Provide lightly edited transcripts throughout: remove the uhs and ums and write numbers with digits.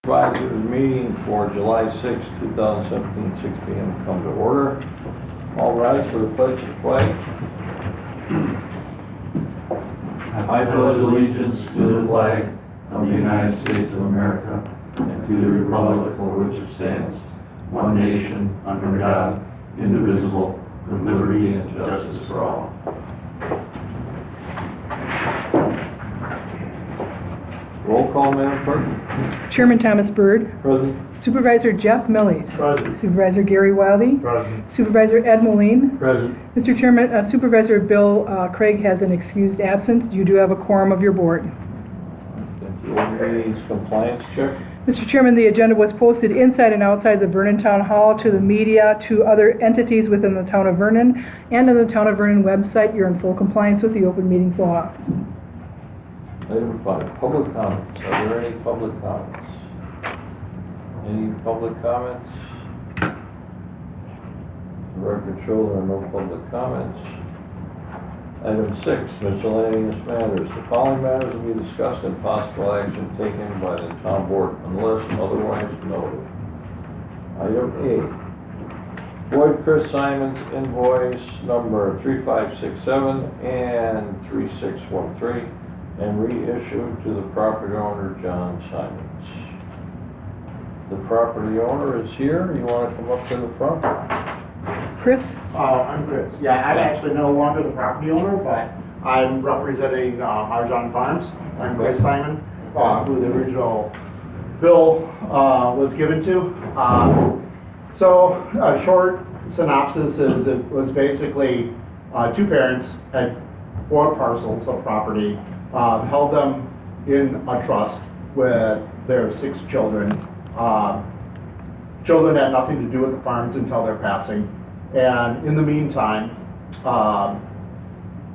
Supervisors meeting for July 6, 2017, 6 p.m. come to order. All rise for the pledge of flag. I pledge allegiance to the flag of the United States of America and to the republic for which it stands, one nation, under God, indivisible, with liberty and justice for all. Roll call, Madam Clerk. Chairman Thomas Byrd. Present. Supervisor Jeff Millies. Present. Supervisor Gary Wildy. Present. Supervisor Ed Moline. Present. Mr. Chairman, Supervisor Bill Craig has an excused absence. You do have a quorum of your board. Thank you. Meetings compliance check. Mr. Chairman, the agenda was posted inside and outside the Vernon Town Hall to the media, to other entities within the Town of Vernon, and on the Town of Vernon website. You're in full compliance with the open meetings law. Item 5, public comments. Are there any public comments? Any public comments? The record show there are no public comments. Item 6, miscellaneous matters. The following matters will be discussed and possible action taken by the town board unless otherwise noted. Item A, void Chris Simon's invoice number 3567 and 3613 and reissued to the property owner, John Simons. The property owner is here. You want to come up to the front? Chris? I'm Chris. Yeah, I'm actually no longer the property owner, but I'm representing Marjan Farms. I'm Chris Simon, who the original bill was given to. So a short synopsis is it was basically two parents had 4 parcels of property, held them in a trust with their 6 children. Children had nothing to do with the farms until their passing. And in the meantime,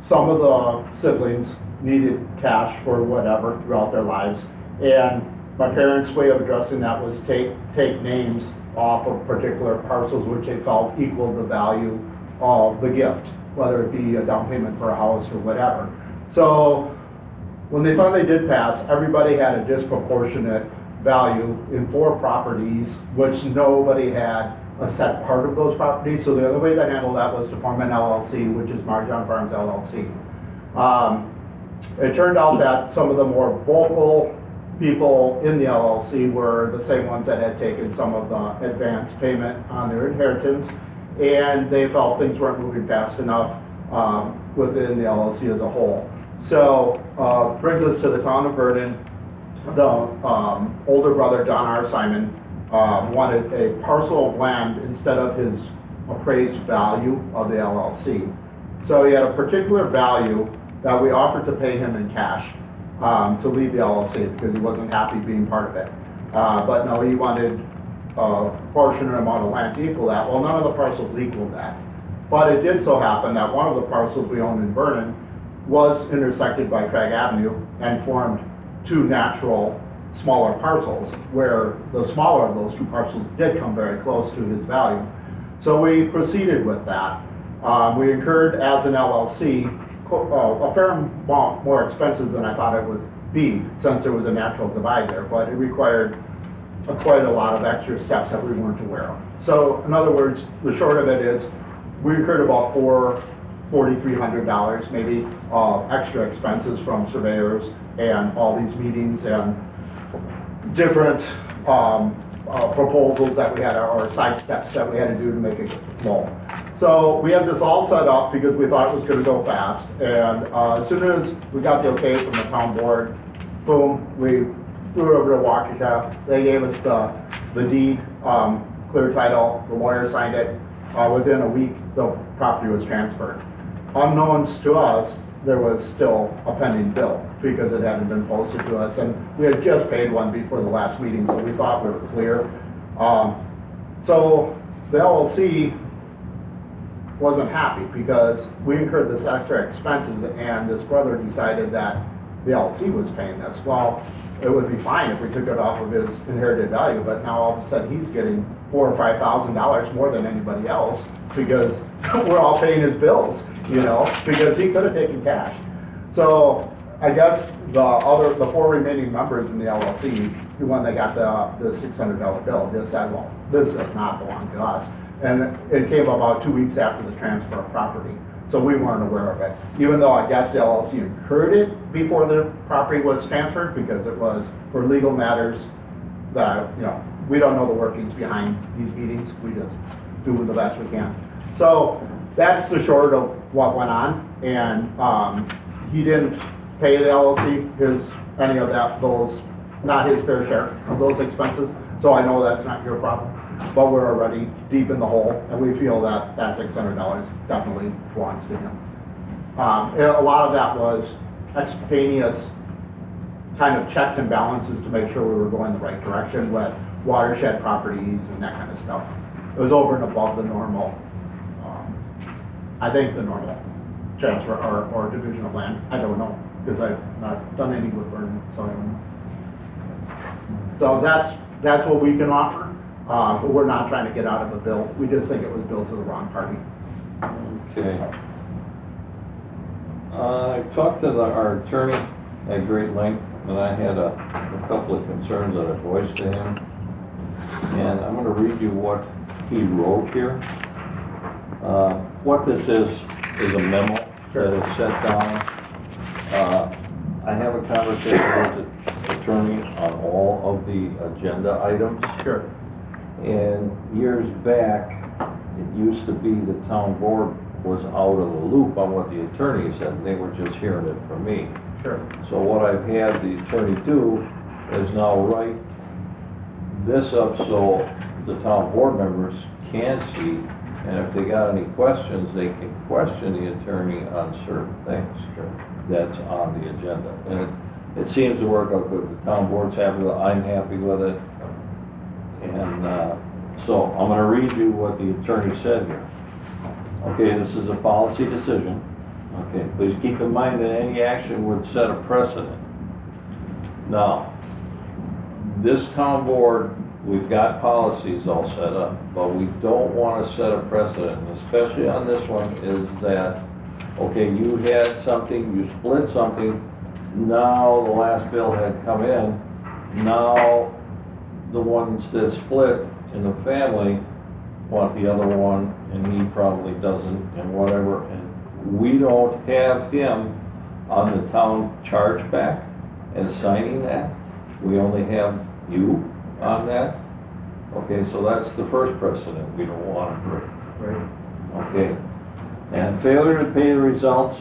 some of the siblings needed cash for whatever throughout their lives. And my parents' way of addressing that was take names off of particular parcels which they felt equaled the value of the gift, whether it be a down payment for a house or whatever. So when they finally did pass, everybody had a disproportionate value in 4 properties, which nobody had a set part of those properties. So the other way to handle that was to form an LLC, which is Marjan Farms LLC. It turned out that some of the more vocal people in the LLC were the same ones that had taken some of the advance payment on their inheritance, and they felt things weren't moving fast enough within the LLC as a whole. So brings us to the town of Vernon. The older brother, John R. Simon, wanted a parcel of land instead of his appraised value of the LLC. So he had a particular value that we offered to pay him in cash to leave the LLC because he wasn't happy being part of it. But no, he wanted a proportionate amount of land to equal that. Well, none of the parcels equaled that. But it did so happen that one of the parcels we owned in Vernon was intersected by Craig Avenue and formed 2 natural smaller parcels, where the smaller of those 2 parcels did come very close to his value. So we proceeded with that. We incurred as an LLC a fair amount more expenses than I thought it would be, since there was a natural divide there, but it required quite a lot of extra steps that we weren't aware of. So in other words, the short of it is we incurred about $4,300 maybe extra expenses from surveyors and all these meetings and different proposals that we had, or side steps that we had to do to make it flow. So we had this all set up because we thought it was going to go fast, and as soon as we got the okay from the town board, boom, we flew over to Waukesha. They gave us the deed, clear title, the lawyer signed it. Within a week, the property was transferred. Unknowns to us, there was still a pending bill because it hadn't been posted to us, and we had just paid one before the last meeting, so we thought we were clear. So the LLC wasn't happy because we incurred this extra expenses, and this brother decided that the LLC was paying this. Well, it would be fine if we took it off of his inherited value, but now all of a sudden he's getting $4,000 or $5,000 more than anybody else because we're all paying his bills, you know, because he could have taken cash. So I guess the four remaining members in the LLC, when they got the $600 bill, just said, well, this does not belong to us. And it came about 2 weeks after the transfer of property. So we weren't aware of it, even though I guess the LLC incurred it before the property was transferred, because it was for legal matters that, you know, we don't know the workings behind these meetings. We just do the best we can. So that's the short of what went on. And he didn't pay the LLC any of those, not his fair share of those expenses. So I know that's not your problem, but we're already deep in the hole, and we feel that that $600 definitely belongs to him. A lot of that was extraneous kind of checks and balances to make sure we were going the right direction with watershed properties and that kind of stuff. It was over and above the normal, I think the normal transfer or division of land. I don't know, because I've not done any with Vernon, so I don't know. So that's what we can offer. But we're not trying to get out of a bill. We just think it was billed to the wrong party. Okay. I talked to our attorney at great length, and I had a couple of concerns that I voiced to him. And I'm going to read you what he wrote here. What this is a memo that is set down. I have a conversation with the attorney on all of the agenda items. Sure. And years back, it used to be the town board was out of the loop on what the attorney said, and they were just hearing it from me. Sure. So what I've had the attorney do is now write this up so the town board members can see, and if they got any questions, they can question the attorney on certain things that's on the agenda. And it seems to work out good. The town board's happy with it, I'm happy with it. And so I'm going to read you what the attorney said here. Okay, this is a policy decision. Okay, please keep in mind that any action would set a precedent. Now, this town board, we've got policies all set up, but we don't want to set a precedent, especially on this one, is that, okay, you had something, you split something, now the last bill had come in, now the ones that split in the family want the other one, and he probably doesn't, and whatever, and we don't have him on the town chargeback and signing that. We only have you on that. Okay, so that's the first precedent we don't want to break. Right. Okay, and failure to pay the results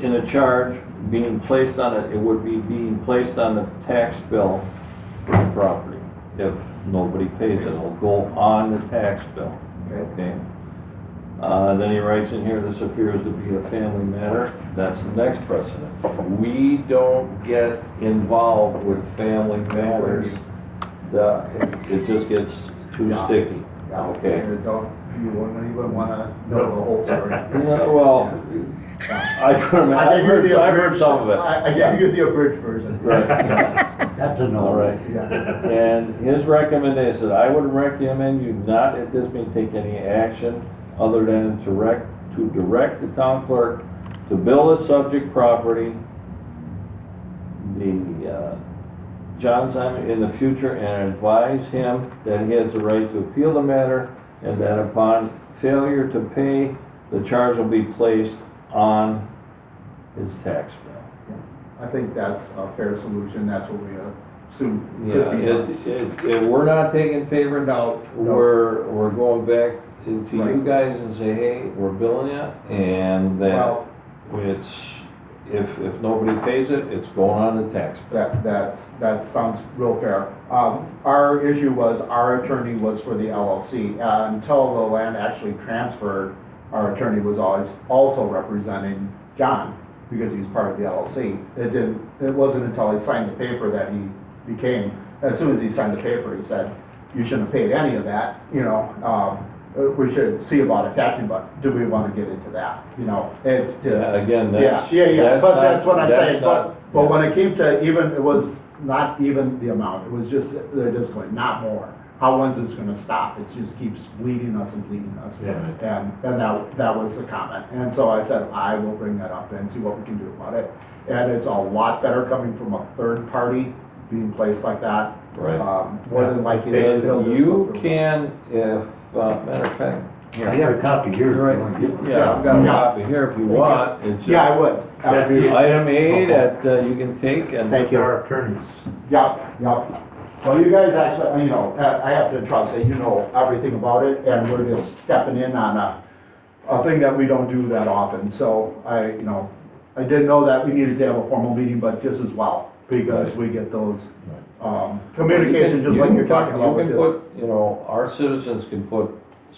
in a charge being placed on it, it would be being placed on the tax bill for the property. If nobody pays it, it'll go on the tax bill. Okay. Then he writes in here, this appears to be a family matter. That's the next precedent. We don't get involved with family matters. It just gets too sticky. Okay. You wouldn't even want to know the whole story. Well, I've heard some of it. I gave you the abridged version. Right. That's a no. All right. Yeah. And his recommendation is, I would recommend you not at this meeting take any action other than to direct the town clerk to bill the subject property, John Simon, in the future, and advise him that he has the right to appeal the matter, and that upon failure to pay, the charge will be placed on his tax bill. I think that's a fair solution. That's what we assume. Yeah, we're not taking favor. No. We're going back to you guys and say, hey, we're billing you, and that it's, if nobody pays it, it's going on the tax bill. That sounds real fair. Our issue was our attorney was for the LLC. Until the land actually transferred, our attorney was always also representing John, because he's part of the LLC. It wasn't until he signed the paper that he became, as soon as he signed the paper, he said, you shouldn't have paid any of that, you know, we should see about attaching, but do we want to get into that, you know? It's just, again, but that's what I'm saying, but when it came to even, it was not even the amount, it was just, they're just going, not more. when's this gonna stop? It just keeps bleeding us and bleeding us. Yeah. And that was the comment. And so I said, I will bring that up and see what we can do about it. And it's a lot better coming from a third party being placed like that. Right. More than likely. And they'll just go you through. can, if, matter of fact, I got a copy here. yeah, I've got a copy here if you want. It's just Yeah, I would. That's it. Item A that you can take and. Thank you. Our attorneys. Yep. Well, you guys actually, you know, I have to trust that you know everything about it, and we're just stepping in on a thing that we don't do that often. So I didn't know that we needed to have a formal meeting, but just as well, because we get those, communication, just like you're talking about with You can this. put, you know, our citizens can put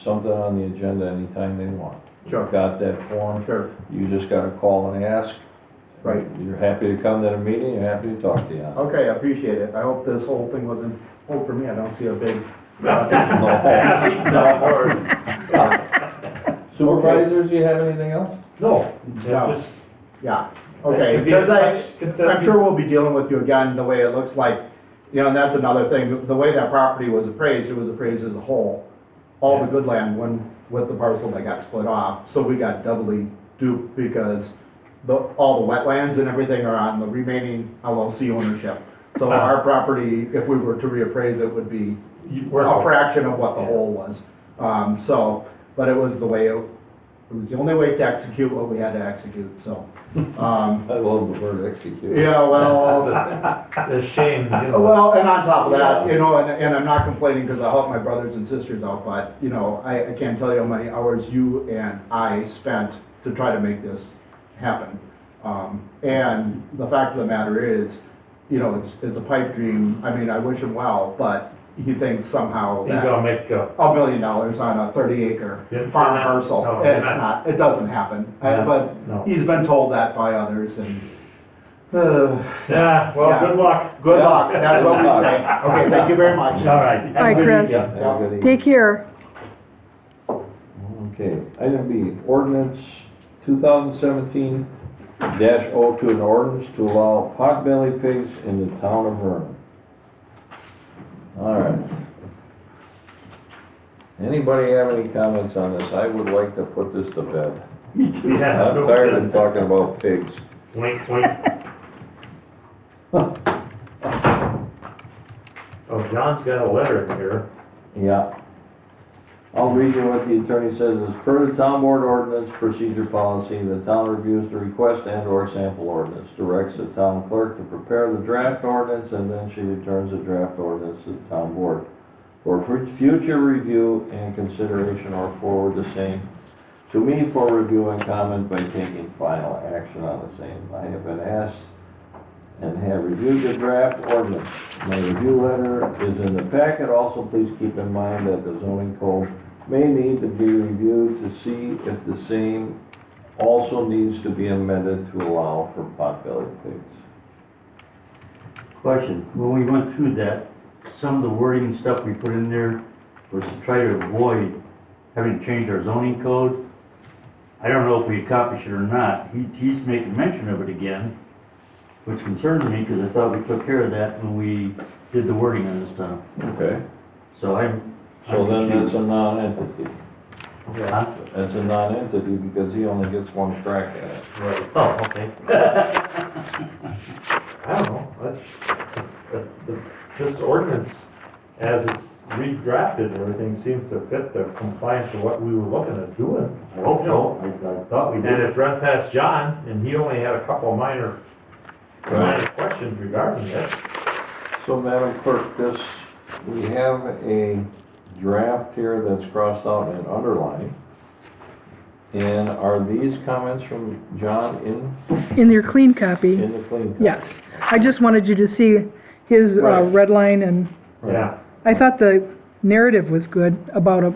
something on the agenda anytime they want. Sure. You've got that form. Sure. You just gotta call and ask. Right. You're happy to come to the meeting, you're happy to talk to you. Okay, I appreciate it. I hope this whole thing wasn't, for me, I don't see a big. Supervisors, you have anything else? No, No. just, Yeah, okay, Could be because touch- I'm sure we'll be dealing with you again, the way it looks like, you know, and that's another thing, the way that property was appraised, it was appraised as a whole. All the good land went with the parcel that got split off, so we got doubly duped because all the wetlands and everything are on the remaining LLC ownership. So our property, if we were to reappraise it, would be a fraction of what the whole was. But it was the way, it was the only way to execute what we had to execute, so. I love the word execute. Yeah, well, a shame, you know. well, and on top of that, you know, and I'm not complaining because I help my brothers and sisters out, but, you know, I can't tell you how many hours you and I spent to try to make this happen. And the fact of the matter is, you know, it's a pipe dream. I mean, I wish him well, but he thinks somehow He's that gonna make, $1 million on a 30-acre Yeah, farm not- parcel. no, It's not- not, it doesn't happen. No, But no. he's been told that by others, and, yeah, well, Yeah. good luck. good Yeah. luck, that's what we say. Okay, thank you very much. All right. Bye, Chris. Yeah, have a good evening. Take care. Okay, item B, ordinance 2017-02, an ordinance to allow potbelly pigs in the town of Vernon. All right. Anybody have any comments on this? I would like to put this to bed. Yeah. I'm tired of talking about pigs. Wink, wink. Oh, John's got a letter here. Yeah. I'll read you what the attorney says. As per the town board ordinance procedure policy, the town reviews the request and/or sample ordinance, directs the town clerk to prepare the draft ordinance, and then she returns the draft ordinance to the town board for future review and consideration, or forward the same to me for review and comment by taking final action on the same. I have been asked and have reviewed the draft ordinance. My review letter is in the packet. Also, please keep in mind that the zoning code may need to be reviewed to see if the same also needs to be amended to allow for potbelly pigs. Question, when we went through that, some of the wording and stuff we put in there was to try to avoid having to change our zoning code. I don't know if we accomplished it or not. He's making mention of it again, which concerns me because I thought we took care of that when we did the wording on this stuff. Okay, So I'm so then that's confused. a non-entity. Huh? That's a non-entity because he only gets one crack at it. Right. Oh, okay. I don't know, this ordinance, as it's redrafted, everything seems to fit the compliance of what we were looking at doing. I hope so. I thought we And did. it run past John, and he only had a couple of minor questions regarding it. So, Madam Clerk, we have a draft here that's crossed out and underlined. And are these comments from John In your clean copy, in the clean copy? yes. I just wanted you to see his Right. red line, and Yeah. I thought the narrative was good about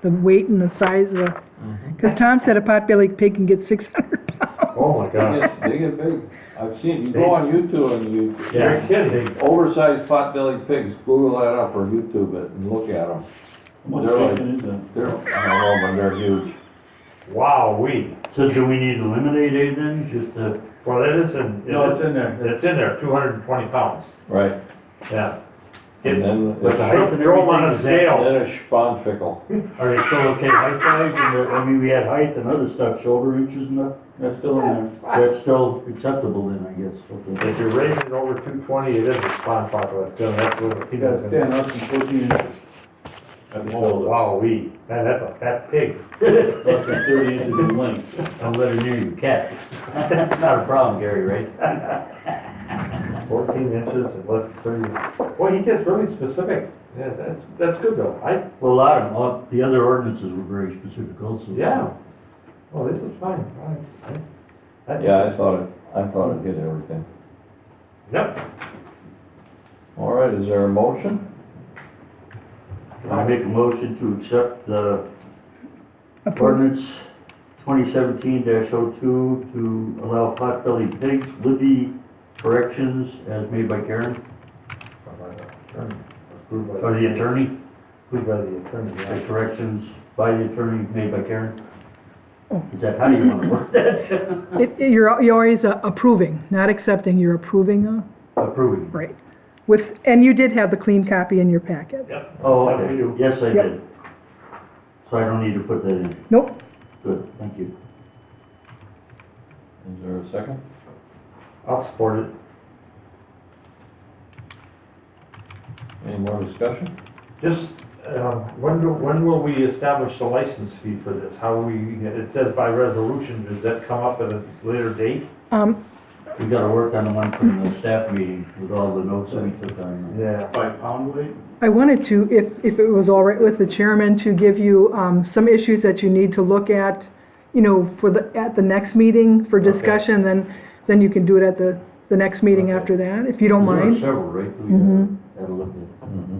the weight and the size of the, because Tom said a potbelly pig can get 600 pounds. Oh, my They God. they get big. I've seen, you go on YouTube and you, You're kidding. oversized potbelly pigs, Google that up or YouTube it and look at them. They're like, they're, I don't know, but they're huge. Wow-wee. So do we need to eliminate it then, just to, Well, it is in. No, it's in there. It's in there, 220 pounds. Right. Yeah. And then But the height and Throw 'em on a everything, is that- scale. then it's Sponfickle. Are they still okay height-wise? And I mean, we had height and other stuff, shoulder inches and that, That's still in there. that's still acceptable then, I guess, okay. If you're raising over 220, it is a spawn population, that's what You gotta stand up to 14 inches. At the Oh, shoulder. wow, man, that's a fat pig. Less than 30 inches in length. I'm letting near your cat. Not a problem, Gary, right? 14 inches and less than 30. Well, he gets really specific. Yeah, that's good though. Well, a lot of them, the other ordinances were very specific also. Yeah. Well, this is fine. Yeah, I thought it hit everything. Yep. All right, is there a motion? I make a motion to accept the Approve. ordinance 2017-02 to allow pot-bellied pigs with the corrections as made by Karen, Approved by or the attorney, Approved by the attorney, the yeah. corrections by the attorney made by Karen. Is that, how do you want to word that? You're always approving, not accepting, you're approving, Approving. right. And you did have the clean copy in your packet. Yep. Oh, That we okay, do. yes, I Yep. did. So I don't need to put that in. Nope, Good, thank you. Is there a second? I'll support it. Any more discussion? Just, when will we establish the license fee for this? How it says by resolution, does that come up at a later date? We gotta work on the one from the staff meeting with all the notes that we took on. Yeah. By pound weight? I wanted to, if it was all right with the chairman, to give you, some issues that you need to look at, you know, at the next meeting for discussion, then you can do it at the next meeting Okay. after that, if you don't There are mind. several, right? Mhm. That'll look at. Mm-hmm.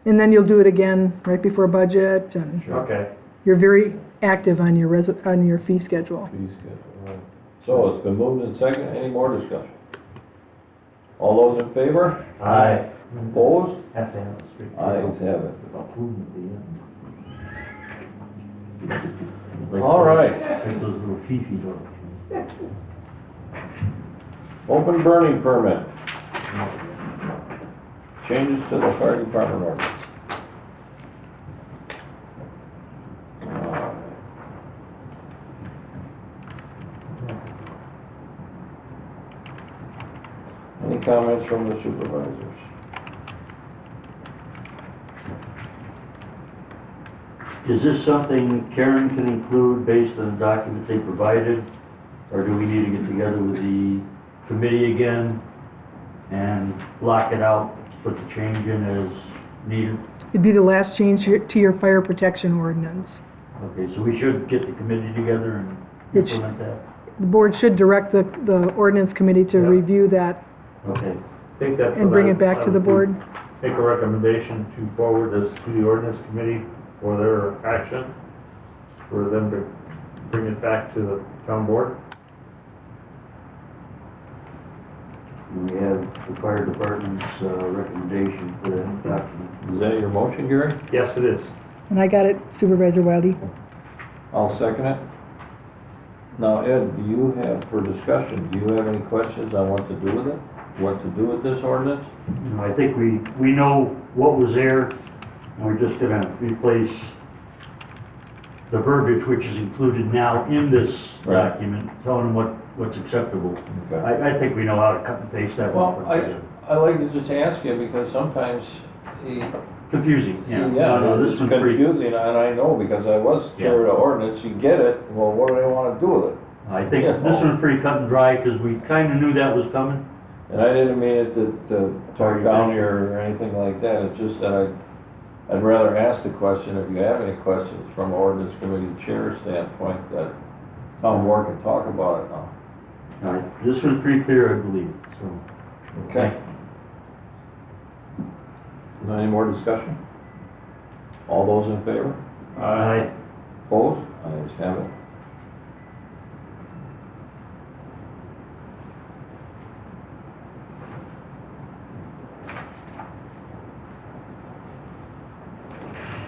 And then you'll do it again right before budget, and Okay. you're very active on your on your fee schedule. Fee schedule, right. So it's been moved and seconded. Any more discussion? All those in favor? Aye. Opposed? Has to have a street. Ayes have it. Approving at the end. Like All right. Like those little fifi dogs. Open burning permit. Changes to the fire department ordinance. Any comments from the supervisors? Is this something Karen can include based on the document they provided? Or do we need to get together with the committee again and block it out, put the change in as needed? It'd be the last change to your fire protection ordinance. Okay, so we should get the committee together and It should- implement that? The board should direct the ordinance committee to Yeah. review that Okay, Think that's and what bring I- it back I to the would do. board. Make a recommendation to forward this to the ordinance committee for their action, for them to bring it back to the town board. and we have the fire department's recommendation for that document. Is that your motion, Gary? Yes, it is. And I got it, Supervisor Wildy. I'll second it. Now, Ed, do you have, for discussion, do you have any questions on what to do with it? What to do with this ordinance? You know, I think we know what was there, and we're just gonna replace the verbiage which is included now in this Right. document, telling them what's acceptable. Okay. I think we know how to cut and paste that one. Well, I like to just ask you because sometimes Confusing, yeah. yeah, No, it's this one's pretty, confusing, and I know because I was Yeah. through the ordinance, you get it, well, what do they wanna do with it? I think Yeah. this one's pretty cut and dry, because we kinda knew that was coming. And I didn't mean it to talk down here or anything like that, it's just that I'd rather ask the question, if you have any questions from ordinance committee chair standpoint, that Tom Moore can talk about it now. All right, this one's pretty clear, I believe, so. Okay. Any more discussion? All those in favor? Aye. Opposed? Ayes have it.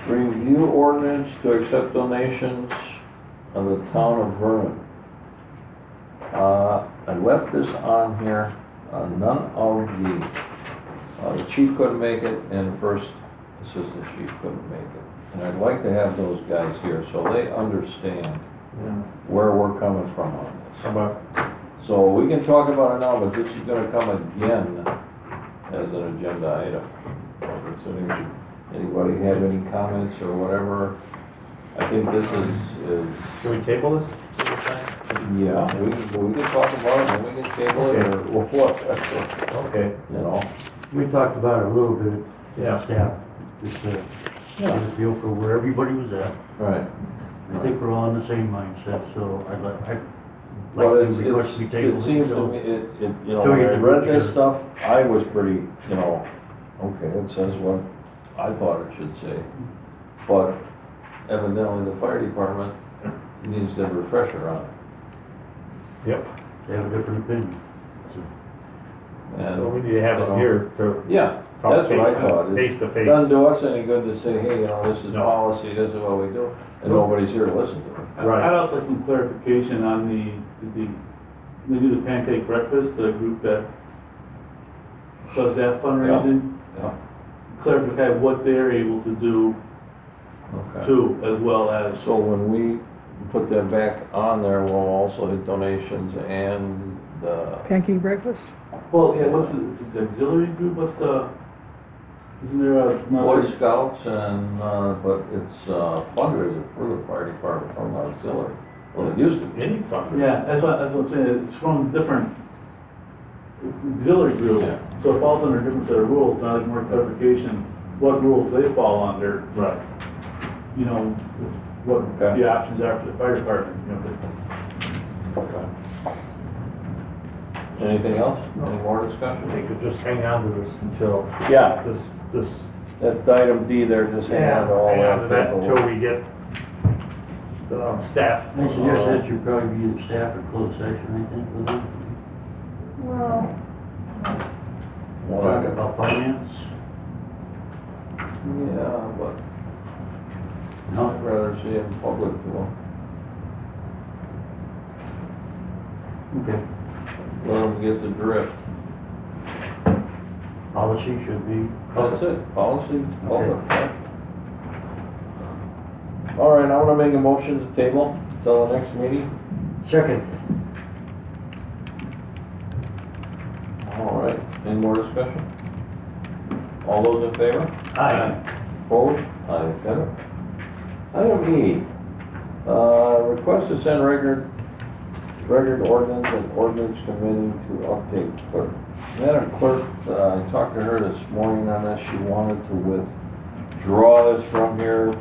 Review ordinance to accept donations of the town of Vernon. I left this on here, none of the The chief couldn't make it, and the first assistant chief couldn't make it. And I'd like to have those guys here, so they understand where we're coming from on this. So we can talk about it now, but this is gonna come again as an agenda item. Anybody have any comments or whatever? I think this is. Should we table this? Yeah, we can talk about it, and we can table it, or what, Okay. you know. We talked about it a little bit, Yeah. staff, just to get a feel for where everybody was at. Right. I think we're all in the same mindset, so I'd like Well, to request we table it seems to so- me, you know, Till when we I get the read this picture. stuff, I was pretty, you know, okay, it says what I thought it should say. But evidently, the fire department needs a refresher on it. Yep. They have a different opinion. So, And, So we need to have you it know, here to Yeah, talk that's what I thought. It face to face. doesn't do us any good to say, hey, you know, this is No. policy, this is what we do, and nobody's here to listen to it. Right. I'd also like some clarification on they do the pancake breakfast, the group that does that fundraising. Yeah, Clarify what they're able to do okay. too, as well as. So when we put that back on there, we'll also hit donations and, Pancake breakfast. Well, yeah, what's the auxiliary group, isn't there Boy another? Scouts and, but it's fundraiser for the fire department from the auxiliary. Well, it used to be. Any fund. Yeah, that's what I'm saying, it's from different auxiliary groups, Yeah. so it falls under a different set of rules, now there's more clarification, what rules they fall under, Right. you know, what Okay. the options are for the fire department, you know. Okay. Anything else? Any more discussion? They could just hang on to this until Yeah, this. that item D there, just hang on to all Hang on to that that. until we get the staff. I suggest that should probably be the staff or closed session, I think, would it? Talk about finance? Yeah, but No? I'd rather see it in public, you know. Okay. Let them get the drift. Policy should be. That's it, policy, public. All right, I wanna make a motion to table till the next meeting. Second. All right, any more discussion? All those in favor? Aye. Opposed? Ayes have it. Item E, request to send record ordinance and ordinance committee to update clerk. Madam Clerk, I talked to her this morning on this, she wanted to withdraw this from here.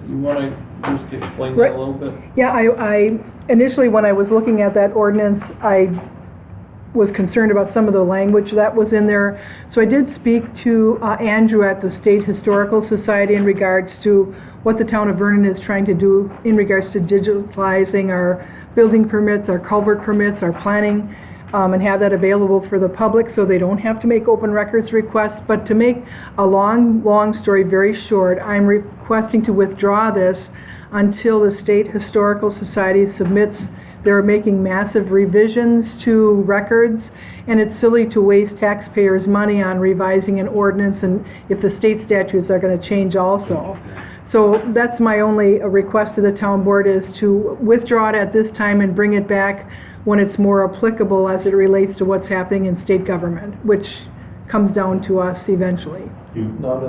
You wanna just explain that a little bit? Yeah, I initially, when I was looking at that ordinance, I was concerned about some of the language that was in there. So I did speak to Andrew at the State Historical Society in regards to what the town of Vernon is trying to do in regards to digitalizing our building permits, our culvert permits, our planning, and have that available for the public so they don't have to make open records requests. But to make a long story very short, I'm requesting to withdraw this until the State Historical Society submits. They're making massive revisions to records, and it's silly to waste taxpayers' money on revising an ordinance and if the state statutes are going to change also. So that's my only request to the town board, is to withdraw it at this time and bring it back when it's more applicable as it relates to what's happening in state government, which comes down to us eventually. Now,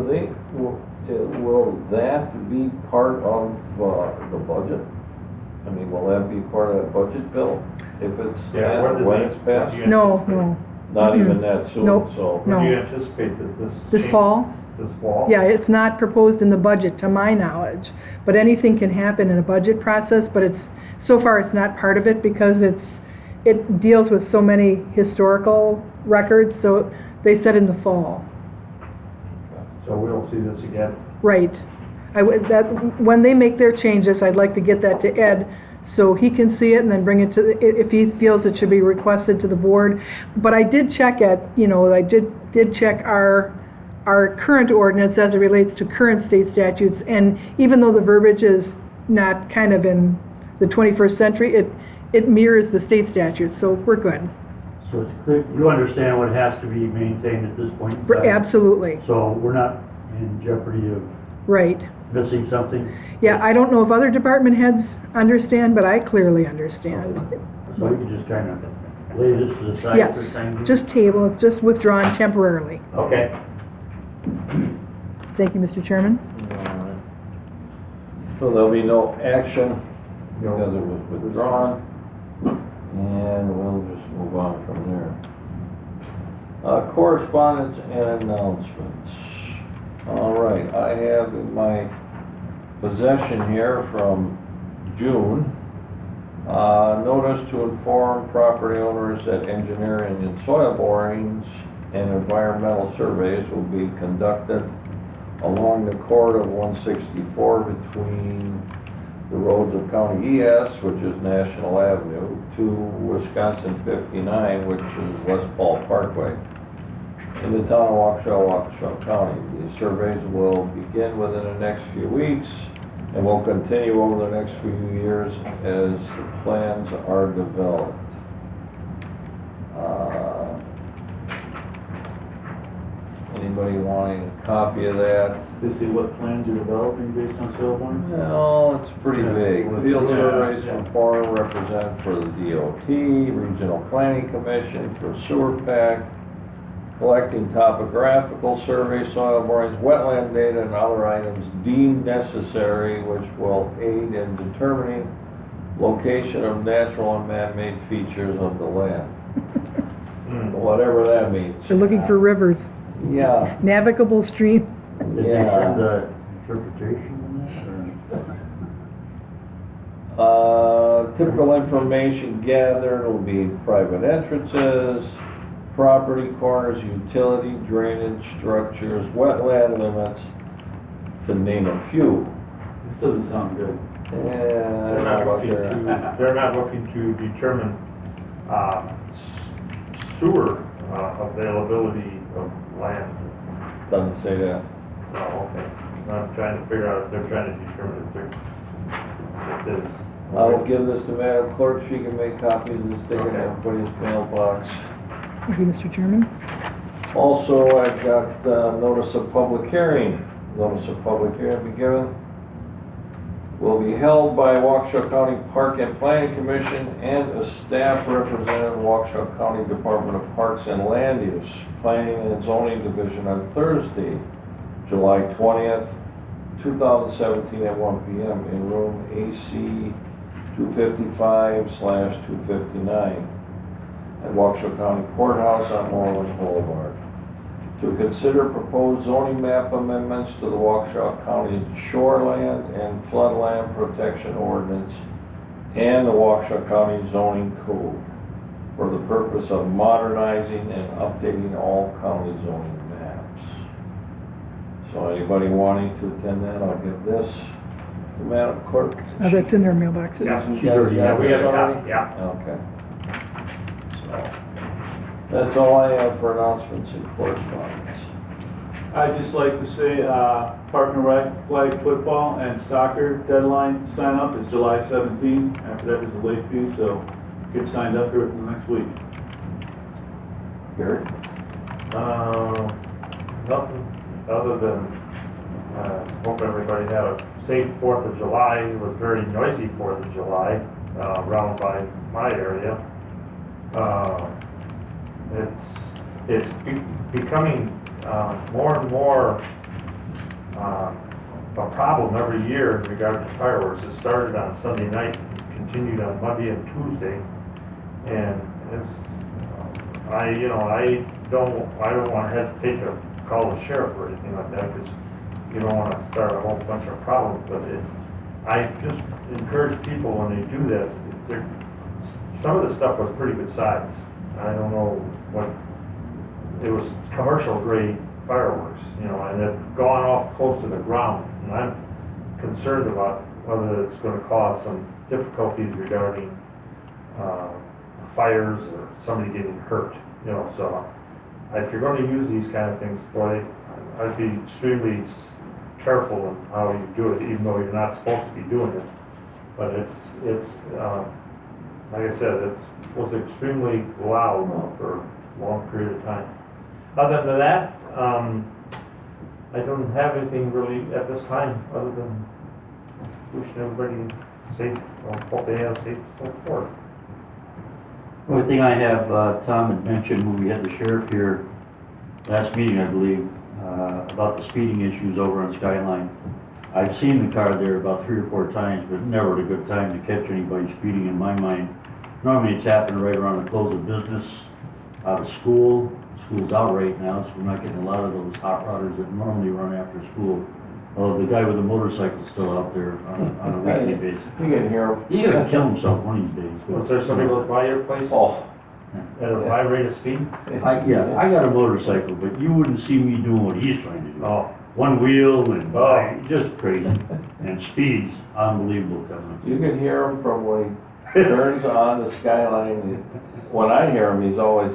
will that be part of the budget? I mean, will that be part of that budget bill if it's, when it's passed? No. Not even that soon, Nope. so. No. Do you anticipate that This fall? This fall? Yeah, it's not proposed in the budget to my knowledge, but anything can happen in a budget process, but so far it's not part of it because it deals with so many historical records, so they said in the fall. So we'll see this again. Right. When they make their changes, I'd like to get that to Ed so he can see it and then bring it to, if he feels it should be requested to the board. But I did check I did check our current ordinance as it relates to current state statutes, and even though the verbiage is not kind of in the 21st century, it mirrors the state statutes, so we're good. So it's clear, you understand what has to be maintained at this point in time? Absolutely, So we're not in jeopardy of right. missing something? Yeah, I don't know if other department heads understand, but I clearly understand. So we can just kind of lay this to the side for Yes, the time being? just table, it's just withdrawn temporarily. Okay. Thank you, Mr. Chairman. Alright. So there'll be no action because it was withdrawn, and we'll just move on from there. Correspondence and announcements. All right, I have in my possession here from June, notice to inform property owners that engineering and soil borings and environmental surveys will be conducted along the corridor of 164 between the roads of County ES, which is National Avenue, to Wisconsin 59, which is West Paul Parkway, in the town of Waukesha, Waukesha County. These surveys will begin within the next few weeks and will continue over the next few years as the plans are developed. Anybody wanting a copy of that? To see what plans you're developing based on soil borings? No, it's pretty big. Field Yeah. surveys from foreign represent for the DOT, Regional Planning Commission, for sewer pack, collecting topographical survey, soil borings, wetland data, and other items deemed necessary, which will aid in determining location of natural and man-made features of the land. Whatever that means. They're looking for rivers, Yeah, navigable streams. Did you Yeah. send the interpretation on that, or? typical information gathered will be private entrances, property corners, utility, drainage structures, wetland limits, to name a few. This doesn't sound good. Yeah, I don't know about there. They're not looking to determine, sewer, availability of land. Doesn't say that. Oh, okay. I'm trying to figure out if they're trying to determine if there's. I will give this to Madam Clerk, she can make copies of this thing in everybody's mailbox. Thank you, Mr. Chairman. Also, I've got, notice of public hearing. Notice of public hearing be given. Will be held by Waukesha County Park and Planning Commission and a staff representative of Waukesha County Department of Parks and Land Use, Planning and Zoning Division on Thursday, July 20th, 2017 at 1 p.m. in room AC 255/259 at Waukesha County Courthouse on Moreland Boulevard, to consider proposed zoning map amendments to the Waukesha County Shoreland and Floodland Protection Ordinance and the Waukesha County Zoning Code for the purpose of modernizing and updating all county zoning maps. So anybody wanting to attend that, I'll give this to Madam Clerk. That's in their mailboxes. Yeah. You guys got We have this a already? copy, yeah. Okay. So, that's all I have for announcements and correspondence. I'd just like to say, Park and Rec flag football and soccer deadline sign up is July 17th. After that is a late fee, so get signed up here within the next week. Gary? Nothing other than, hope everybody had a safe 4th of July. It was very noisy 4th of July, around by my area. It's becoming, more and more, a problem every year in regard to fireworks. It started on Sunday night, continued on Monday and Tuesday, and it's, I don't want to hesitate to call the sheriff or anything like that, because you don't want to start a whole bunch of problems, but I just encourage people when they do this, some of the stuff was pretty good size. I don't know what, it was commercial grade fireworks, and they've gone off close to the ground, and I'm concerned about whether it's going to cause some difficulties regarding fires or somebody getting hurt, so if you're going to use these kind of things, boy, I'd be extremely careful in how you do it, even though you're not supposed to be doing it. But like I said, it was extremely loud for a long period of time. Other than that, I don't have anything really at this time, other than wishing everybody safe, well, hope they have safe Fourth. The only thing I have, Tom had mentioned when we had the sheriff here last meeting, I believe, about the speeding issues over on Skyline. I've seen the car there about 3 or 4 times, but never at a good time to catch anybody speeding in my mind. Normally it's happening right around the close of business, out of school. School's out right now, so we're not getting a lot of those hot rodders that normally run after school. Although the guy with the motorcycle's still out there on a weekly basis. You can hear him. He's gonna kill himself one of these days. Was there somebody goes by your place Oh. at a high rate of speed? Yeah, I got a motorcycle, but you wouldn't see me doing what he's trying to do. Oh, One wheel and, Oh. just crazy. And speeds, unbelievable coming. You can hear him from when he turns on the Skyline. When I hear him, he's always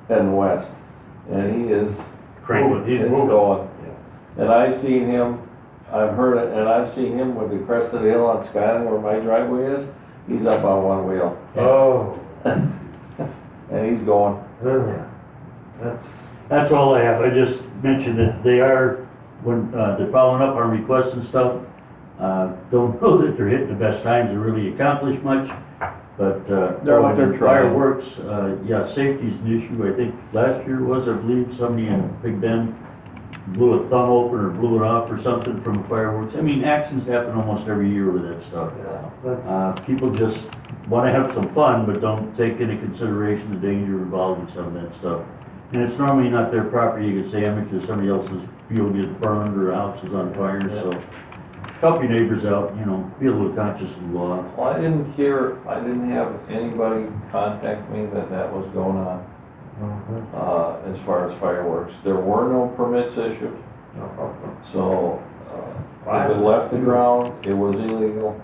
heading west. And he is Cranking, he's it's moving. going. And I've seen him, I've heard it, and I've seen him with the crest of the hill on Skyline where my driveway is. He's up on one wheel. Oh, And he's going. That's all I have. I just mentioned that they are, when, they're following up on requests and stuff. Don't know that they're hitting the best times to really accomplish much, but, They're what they're trying. fireworks, yeah, safety's an issue. I think last year was, I believe, somebody in Big Bend blew a thumb open or blew it off or something from fireworks. I mean, accidents happen almost every year with that stuff. People just wanna have some fun, but don't take into consideration the danger involved in some of that stuff. And it's normally not their property, you get damaged, or somebody else's field gets burned or a house is on fire, so help your neighbors out, you know, be a little conscious of the law. Well, I didn't have anybody contact me that was going on, as far as fireworks. There were no permits issued, so, if it left the ground, it was illegal.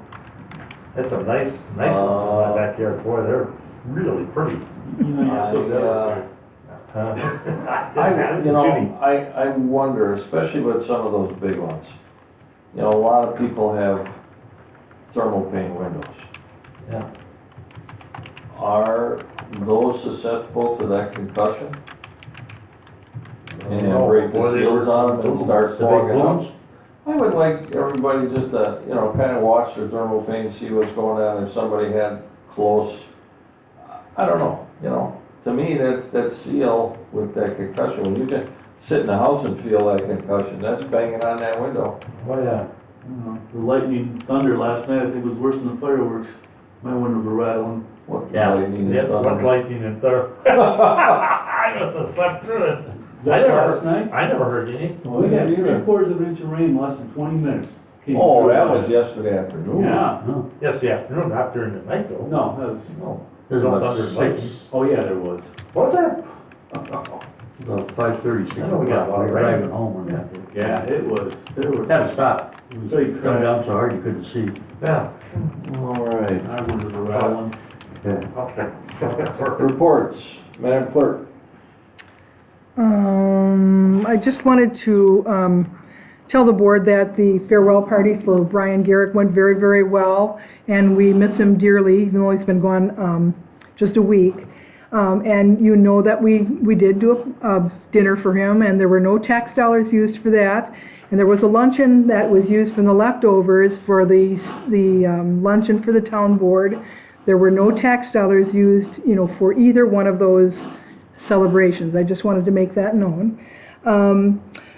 that's a nice ones in my backyard, boy, they're really pretty. I wonder, especially with some of those big ones, you know, a lot of people have thermal pane windows. Yeah. Are those susceptible to that concussion? And Oh, break the boy, they seals were- on them and start The big fogging balloons? up? I would like everybody just to, you know, kind of watch their thermal pane, see what's going on, if somebody had close, I don't know, you know. To me, that seal with that concussion, when you can sit in the house and feel that concussion, that's banging on that window. Oh, yeah. The lightning, thunder last night, I think was worse than the fireworks. My windows were rattling. What Yeah. lightning and Yeah, what thunder. lightning and thunder. I must have slept through it. Last night? I never heard any. We got either. 3/4 of an inch of rain less than 20 minutes. Came Oh, through. that was yesterday afternoon. Yeah. No, Yes, the afternoon, not during the night though. No, that was, No. there's No about thunder and 6, lightning. oh yeah, there was. Was there? about 5:30, 6 I know we got a lot o'clock, we of were rain. driving home and that. Yeah, it was, there was. Had to stop. It was Straight coming crack. down so hard you couldn't see. Yeah. All right. My windows were rattling. Okay. Okay. Reports, Madam Clerk. I just wanted to tell the board that the farewell party for Brian Garrick went very, very well, and we miss him dearly, even though he's been gone just a week. And you know that we did do a dinner for him, and there were no tax dollars used for that. And there was a luncheon that was used from the leftovers for the luncheon for the town board. There were no tax dollars used, you know, for either one of those celebrations. I just wanted to make that known.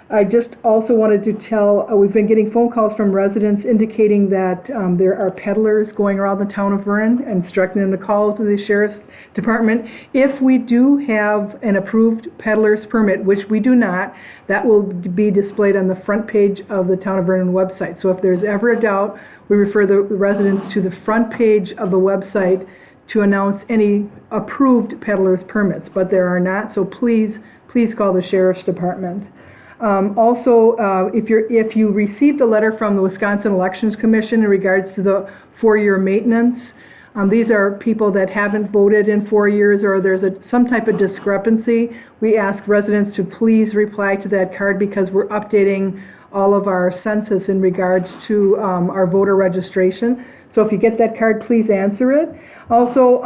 I just also wanted to tell, we've been getting phone calls from residents indicating that there are peddlers going around the town of Vernon, and instructing them to call to the sheriff's department. If we do have an approved peddler's permit, which we do not, that will be displayed on the front page of the town of Vernon website. So if there's ever a doubt, we refer the residents to the front page of the website to announce any approved peddler's permits, but there are not, so please call the sheriff's department. Also, if you received a letter from the Wisconsin Elections Commission in regards to the 4-year maintenance, these are people that haven't voted in 4 years, or there's some type of discrepancy. We ask residents to please reply to that card, because we're updating all of our census in regards to our voter registration. So if you get that card, please answer it. Also,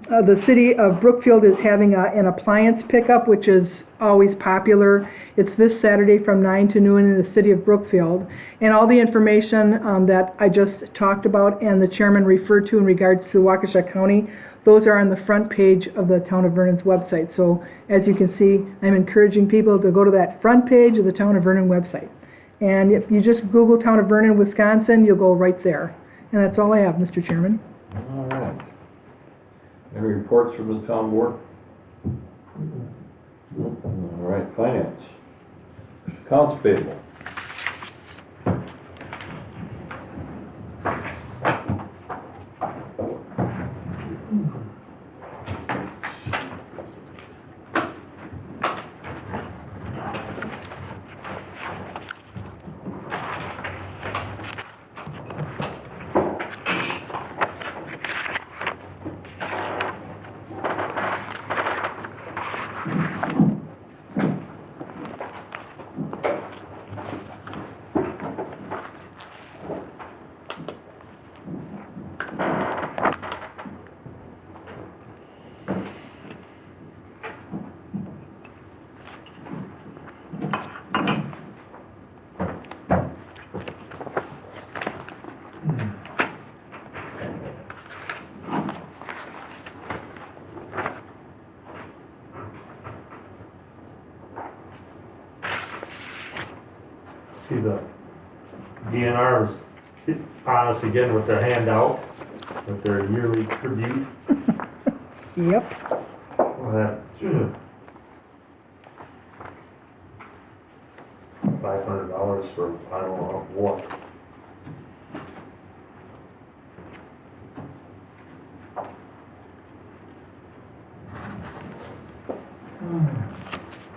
the city of Brookfield is having an appliance pickup, which is always popular. It's this Saturday from 9 to noon in the city of Brookfield. And all the information that I just talked about and the chairman referred to in regards to Waukesha County, those are on the front page of the Town of Vernon's website. So as you can see, I'm encouraging people to go to that front page of the Town of Vernon website. And if you just Google Town of Vernon, Wisconsin, you'll go right there. And that's all I have, Mr. Chairman. All right. Any reports from the town board? All right, finance. Accounts payable. See, the DNR is on us again with their handout, with their yearly tribute. Yep. Well, that, $500 for, I don't know what.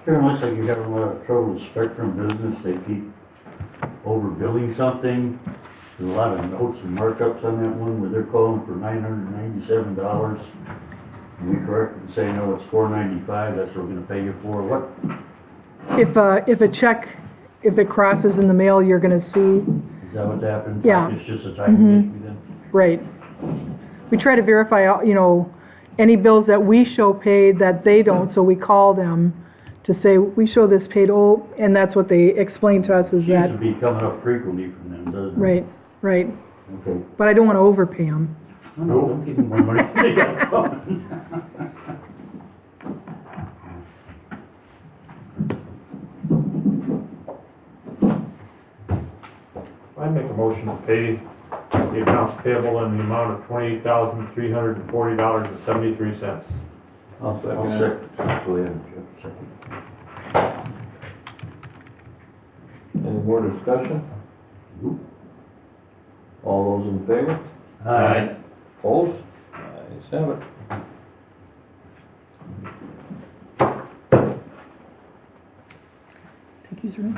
Sure, looks like you got a lot of trouble with Spectrum Business. They keep overbilling something. There's a lot of notes and markups on that one where they're calling for $997. And we correct and say, no, it's $495, that's what we're gonna pay you for. What? If a check, if it crosses in the mail, you're gonna see, Is that what's happened? Yeah. It's just a timing issue then? right. We try to verify, any bills that we show paid that they don't, so we call them to say, we show this paid, and that's what they explain to us is Seems that, to be coming up frequently from them, doesn't it? right, right. Okay. But I don't wanna overpay them. No, don't give them more money than they got coming. I make a motion to pay the accounts payable in the amount of $28,340.73. I'll second. Go ahead, Jeff, second. Any more discussion? All those in favor? Aye. Opposed? Ayes have it. Thank you, sir.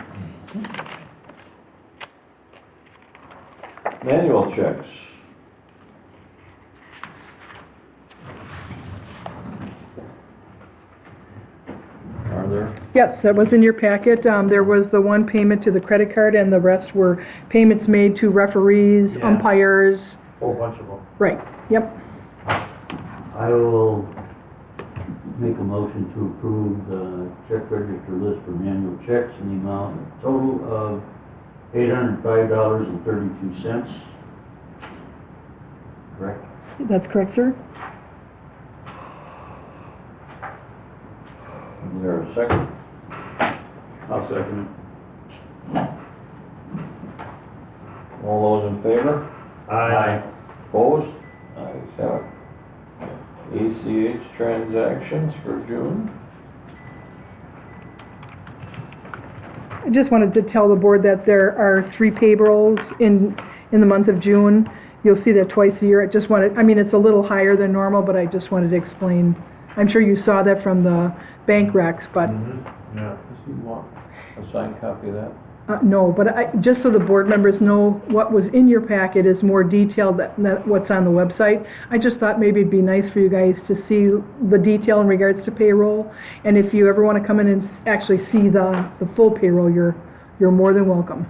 Manual checks. Are there? Yes, that was in your packet. There was the one payment to the credit card and the rest were payments made to referees, Yeah. umpires. Whole bunch of them. Right, yep. I will make a motion to approve the check register list for manual checks in the amount total of $805.32. Correct? That's correct, sir. Is there a second? I'll second it. All those in favor? Aye. Opposed? Ayes have it. ACH transactions for June. I just wanted to tell the board that there are 3 payrolls in the month of June. You'll see that twice a year. It's a little higher than normal, but I just wanted to explain. I'm sure you saw that from the bank recs, but Yeah. Does he want a signed copy of that? no, but just so the board members know, what was in your packet is more detailed than what's on the website. I just thought maybe it'd be nice for you guys to see the detail in regards to payroll. And if you ever want to come in and actually see the full payroll, you're more than welcome.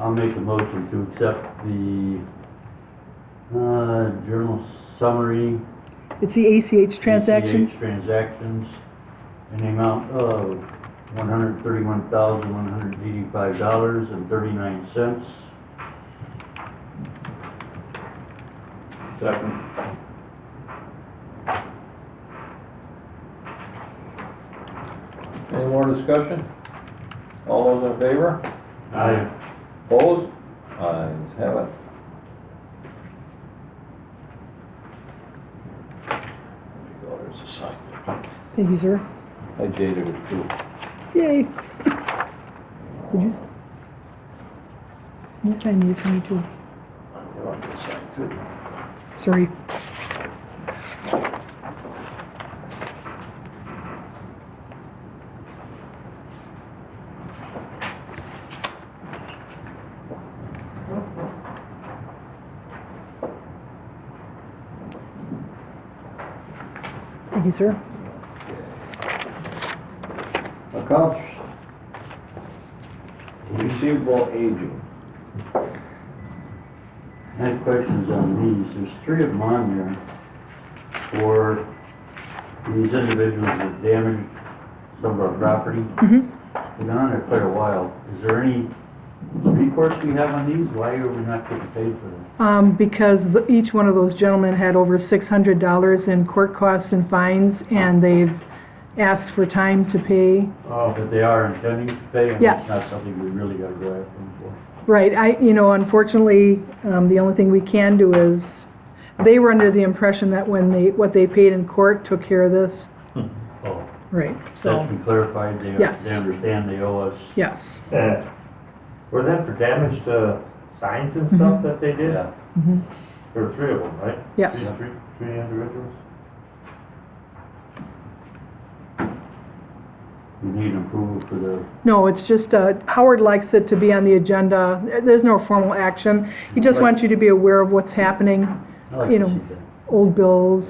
I'll make a motion to accept the, journal summary. It's the ACH transaction. ACH transactions in the amount of $131,185.39. Second. Any more discussion? All those in favor? Aye. Opposed? Ayes have it. There you go, there's a sign. Thank you, sir. I jaded it too. Yay. Did you sign these for me too? You want this sign too? Sorry. Thank you, sir. Accounts receivable aging. I had questions on these. There's 3 of them on there for these individuals that damaged some of our property. Mm-hmm. They've been on there quite a while. Is there any recourse we have on these? Why are we not getting paid for them? Because each one of those gentlemen had over $600 in court costs and fines, and they've asked for time to pay. Oh, but they are intending to pay, and Yeah. it's not something we really gotta go after them for. Right, unfortunately, the only thing we can do is, they were under the impression that what they paid in court took care of this. Oh, Right, that's so, been clarified, Yes. they understand they owe us. yes. Were that for damage to signs and stuff Mhm. that they did? Yeah. Mhm. There were 3 of them, right? Yes. Three individuals? We need approval for the, No, it's just, Howard likes it to be on the agenda. There's no formal action. He just Right. wants you to be aware of what's happening, I like you to know, see that. old bills.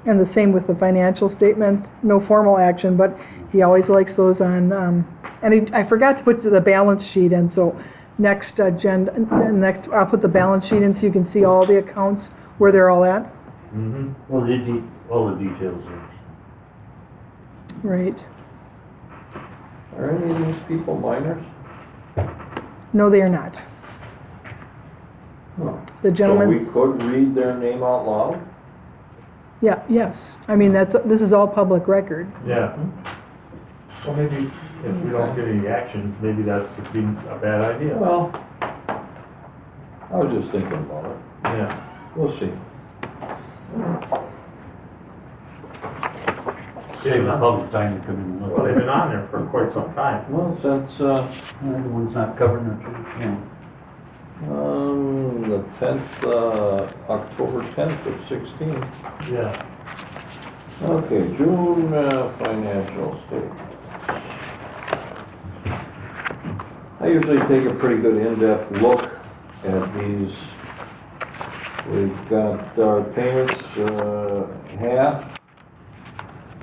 And the same with the financial statement, no formal action, but he always likes those on, I forgot to put the balance sheet in, so next I'll put the balance sheet in so you can see all the accounts, where they're all at. Mm-hmm. Well, all the details are. Right. Are any of these people minors? No, they are not. No. The So gentleman. we could read their name out loud? Yeah, yes. I mean, this is all public record. Yeah. Well, maybe if we don't get any action, maybe that's a bad idea. Well, I was just thinking about it. Yeah. We'll see. Save the public time to come in and look. Well, they've been on there for quite some time. Well, since, The one's not covering the truth, yeah. the 10th, October 10th of 16. Yeah. Okay, June, financial statement. I usually take a pretty good in-depth look at these. We've got our payments, half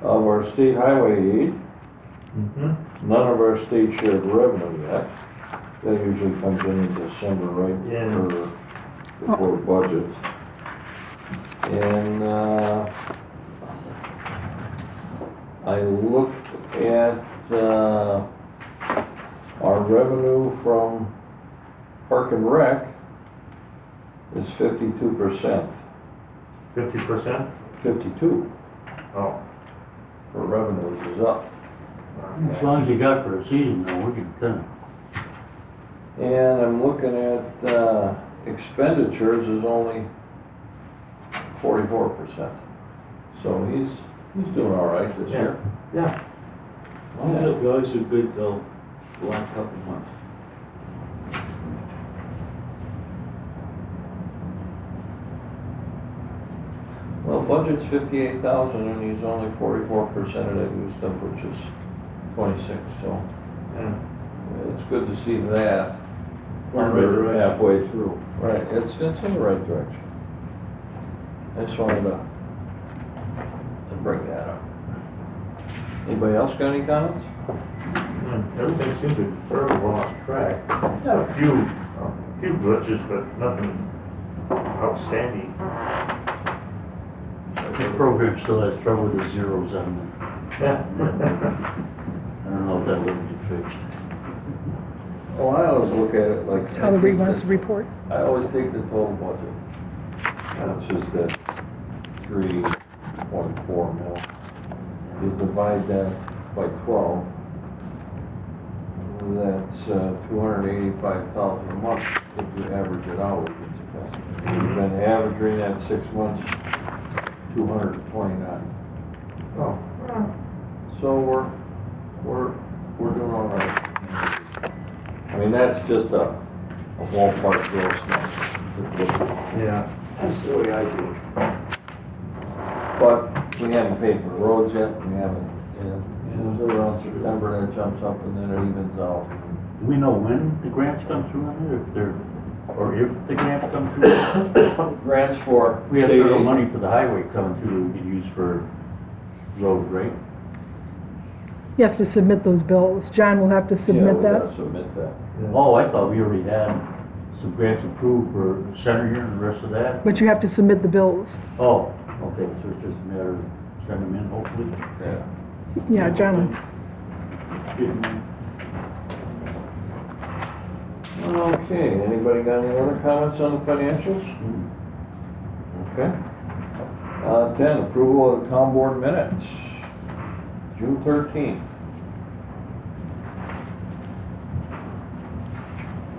of our state highway aid, Mm-hmm. none of our state shared revenue yet. That usually comes in December, right? Yeah. For before budget. And, I looked at, our revenue from Park and Rec is 52%. 50%? 52 Oh. for revenues is up. As long as you got for a season, though, we can tell. And I'm looking at, expenditures is only 44%. So he's doing all right this year. Yeah. Yeah. We always do good till the last couple of months. Well, budget's 58,000 and he's only 44% of that used up, which is 26, so Yeah. it's good to see that. We're in the right We're direction. halfway through. Right, it's in the right direction. I just wanted to bring that up. Anybody else got any comments? Everything seems to be fairly well on track. A few glitches, but nothing outstanding. The program still has trouble with the zeros on it. Yeah. I don't know if that'll ever get fixed. Oh, I always look at it like. That's how the revised report. I always take the total budget, which is that 3.4 mil. You divide that by 12, that's 285,000 a month if you average it out. You've been averaging that 6 months, 229. Oh, So we're doing all right. I mean, that's just a ballpark gross number. yeah. That's the way I do it. But we haven't paid for the roads yet, we haven't, usually around September that jumps up and then it evens out. Do we know when the grants come through on it, or if the grants come through? Grants for. We have state federal aid. money for the highway coming through that we could use for road, right? He has to submit those bills. John will have to Yeah, submit we that. gotta submit that. Oh, I thought we already had some grants approved for center here and the rest of that. But you have to submit the bills. Oh, okay, so it's just a matter of sending them in, hopefully. Yeah. Yeah, John. Okay, anybody got any other comments on the financials? Okay. 10, approval of the town board minutes, June 13th.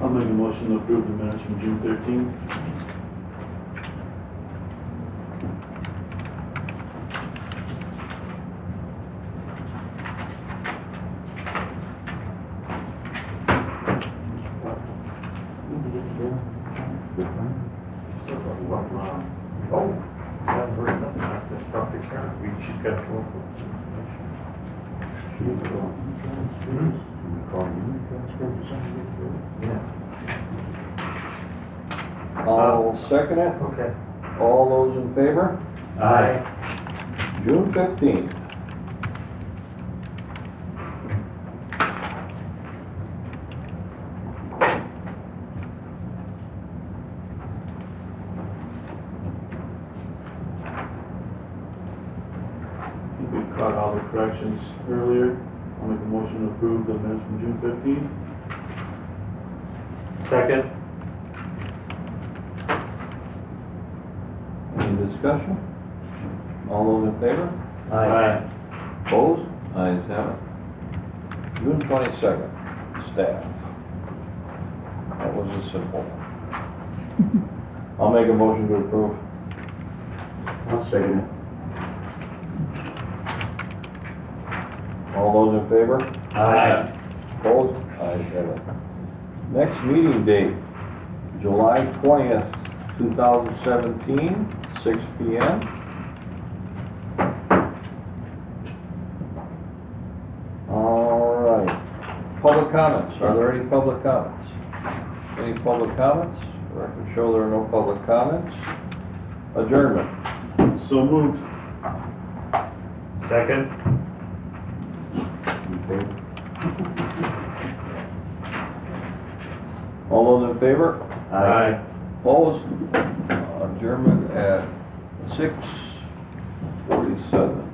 I'll make a motion to approve the minutes from June 13th. Oh, I haven't heard nothing. I just talked to Karen. She's got to work with. Yeah. I'll second it. Okay. All those in favor? Aye. June 15th. I think we caught all the corrections earlier. I'll make a motion to approve the minutes from June 15th. Second? Any discussion? All those in favor? Aye. Opposed? Ayes have it. June 22nd, staff. That was a simple one. I'll make a motion to approve. I'll second it. All those in favor? Aye. Opposed? Ayes have it. Next meeting date, July 20th, 2017, 6 p.m. All right. Public comments. Are there any public comments? Any public comments? Records show there are no public comments. Adjournment. So moved. Second? All those in favor? Aye. Opposed? Adjournment at 6:47.